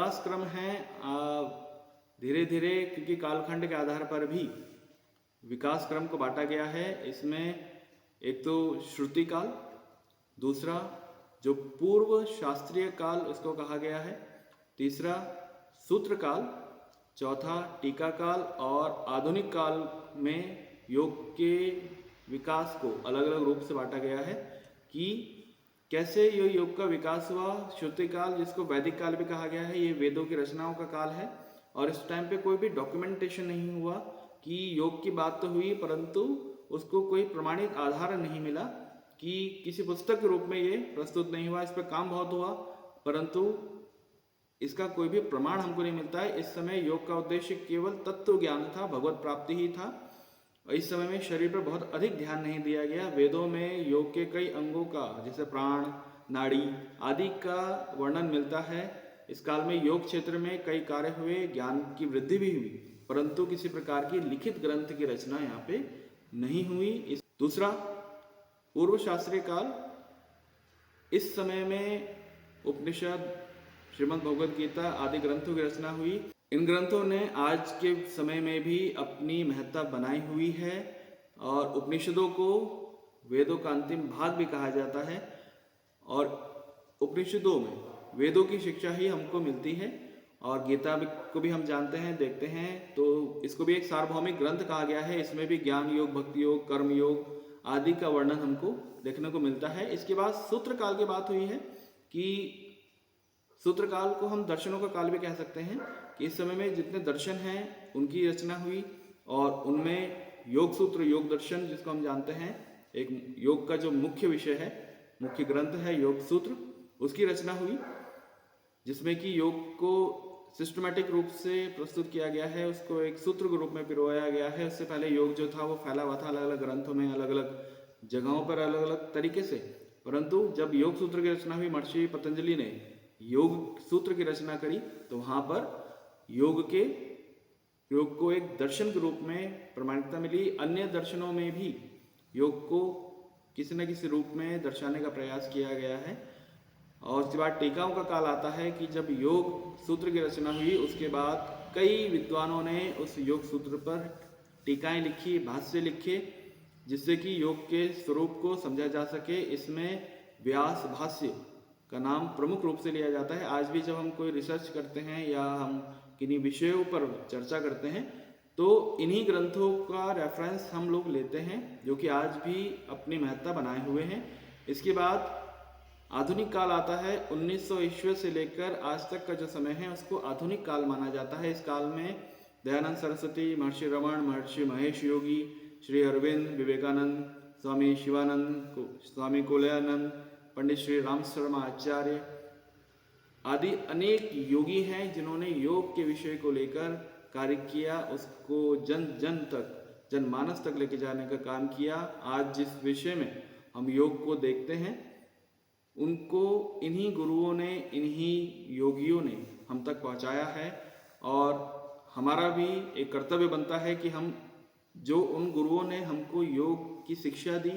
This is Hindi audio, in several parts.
विकास क्रम है धीरे धीरे, क्योंकि कालखंड के आधार पर भी विकास क्रम को बांटा गया है। इसमें एक तो श्रुति काल, दूसरा जो पूर्व शास्त्रीय काल उसको कहा गया है, तीसरा सूत्र काल, चौथा टीका काल, और आधुनिक काल में योग के विकास को अलग अलग रूप से बांटा गया है कि कैसे ये योग का विकास हुआ। श्रुति काल, जिसको वैदिक काल भी कहा गया है, ये वेदों की रचनाओं का काल है और इस टाइम पे कोई भी डॉक्यूमेंटेशन नहीं हुआ कि योग की बात तो हुई परंतु उसको कोई प्रमाणित आधार नहीं मिला, कि किसी पुस्तक के रूप में ये प्रस्तुत नहीं हुआ। इस पर काम बहुत हुआ परंतु इसका कोई भी प्रमाण हमको नहीं मिलता है। इस समय योग का उद्देश्य केवल तत्व ज्ञान था, भगवत प्राप्ति ही था। इस समय में शरीर पर बहुत अधिक ध्यान नहीं दिया गया। वेदों में योग के कई अंगों का, जैसे प्राण, नाड़ी आदि का वर्णन मिलता है। इस काल में योग क्षेत्र में कई कार्य हुए, ज्ञान की वृद्धि भी हुई, परंतु किसी प्रकार की लिखित ग्रंथ की रचना यहाँ पे नहीं हुई। दूसरा पूर्व शास्त्रीय काल, इस समय में उपनिषद, श्रीमद् भगवद गीता आदि ग्रंथों की रचना हुई। इन ग्रंथों ने आज के समय में भी अपनी महत्ता बनाई हुई है और उपनिषदों को वेदों का अंतिम भाग भी कहा जाता है और उपनिषदों में वेदों की शिक्षा ही हमको मिलती है। और गीता को भी हम जानते हैं, देखते हैं, तो इसको भी एक सार्वभौमिक ग्रंथ कहा गया है। इसमें भी ज्ञान योग, भक्ति योग, कर्म योग आदि का वर्णन हमको देखने को मिलता है। इसके बाद सूत्र काल की बात हुई है कि सूत्र काल को हम दर्शनों का काल भी कह सकते हैं, कि इस समय में जितने दर्शन हैं उनकी रचना हुई और उनमें योग सूत्र, योग दर्शन जिसको हम जानते हैं, एक योग का जो मुख्य विषय है, मुख्य ग्रंथ है योग सूत्र, उसकी रचना हुई, जिसमें कि योग को सिस्टमैटिक रूप से प्रस्तुत किया गया है, उसको एक सूत्र के रूप में पिरोया गया है। उससे पहले योग जो था वो फैला हुआ था अलग अलग ग्रंथों में, अलग अलग जगहों पर, अलग अलग तरीके से। परंतु जब योग सूत्र की रचना हुई, महर्षि पतंजलि ने योग सूत्र की रचना करी, तो वहां पर योग को एक दर्शन के रूप में प्रमाणिकता मिली। अन्य दर्शनों में भी योग को किसी न किसी रूप में दर्शाने का प्रयास किया गया है। और उसके बाद टीकाओं का काल आता है कि जब योग सूत्र की रचना हुई, उसके बाद कई विद्वानों ने उस योग सूत्र पर टीकाएं लिखी, भाष्य लिखे, जिससे कि योग के स्वरूप को समझा जा सके। इसमें व्यास भाष्य का नाम प्रमुख रूप से लिया जाता है। आज भी जब हम कोई रिसर्च करते हैं या हम किन्हीं विषयों पर चर्चा करते हैं तो इन्हीं ग्रंथों का रेफरेंस हम लोग लेते हैं, जो कि आज भी अपनी महत्ता बनाए हुए हैं। इसके बाद आधुनिक काल आता है। 1900 ईस्वी से लेकर आज तक का जो समय है उसको आधुनिक काल माना जाता है। इस काल में दयानंद सरस्वती, महर्षि रमण, महर्षि महेश योगी, श्री अरविंद, विवेकानंद, स्वामी शिवानंद, स्वामी कोलयानंद, पंडित श्री राम शर्मा आचार्य आदि अनेक योगी हैं जिन्होंने योग के विषय को लेकर कार्य किया, उसको जन जन तक, जनमानस तक लेके जाने का काम किया। आज जिस विषय में हम योग को देखते हैं उनको इन्हीं गुरुओं ने, इन्हीं योगियों ने हम तक पहुंचाया है। और हमारा भी एक कर्तव्य बनता है कि हम जो उन गुरुओं ने हमको योग की शिक्षा दी,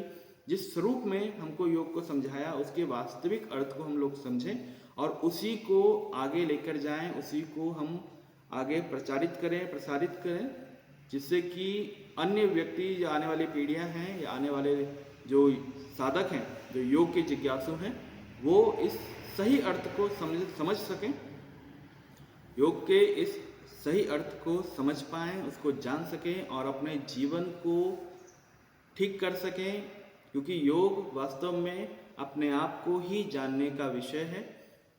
जिस स्वरूप में हमको योग को समझाया, उसके वास्तविक अर्थ को हम लोग समझें और उसी को आगे लेकर जाएं, उसी को हम आगे प्रचारित करें, प्रसारित करें, जिससे कि अन्य व्यक्ति, जो आने वाली पीढ़ियां हैं या आने वाले जो साधक हैं, जो योग के जिज्ञासु हैं, वो इस सही अर्थ को समझ सकें, योग के इस सही अर्थ को समझ पाएं, उसको जान सकें और अपने जीवन को ठीक कर सकें। क्योंकि योग वास्तव में अपने आप को ही जानने का विषय है।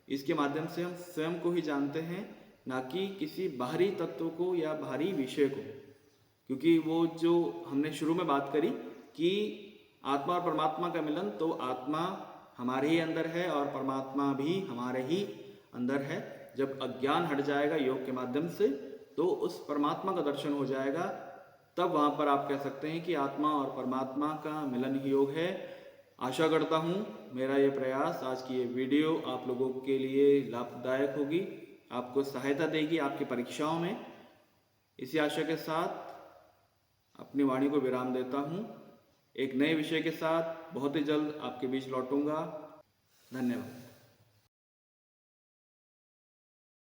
इसके माध्यम से हम स्वयं को ही जानते हैं, ना कि किसी बाहरी तत्व को या बाहरी विषय को। क्योंकि वो जो हमने शुरू में बात करी कि आत्मा और परमात्मा का मिलन, तो आत्मा हमारे ही अंदर है और परमात्मा भी हमारे ही अंदर है। जब अज्ञान हट जाएगा योग के माध्यम से, तो उस परमात्मा का दर्शन हो जाएगा। तब वहाँ पर आप कह सकते हैं कि आत्मा और परमात्मा का मिलन ही योग है। आशा करता हूँ मेरा ये प्रयास, आज की ये वीडियो आप लोगों के लिए लाभदायक होगी, आपको सहायता देगी आपकी परीक्षाओं में। इसी आशा के साथ अपनी वाणी को विराम देता हूँ। एक नए विषय के साथ बहुत ही जल्द आपके बीच लौटूंगा। धन्यवाद।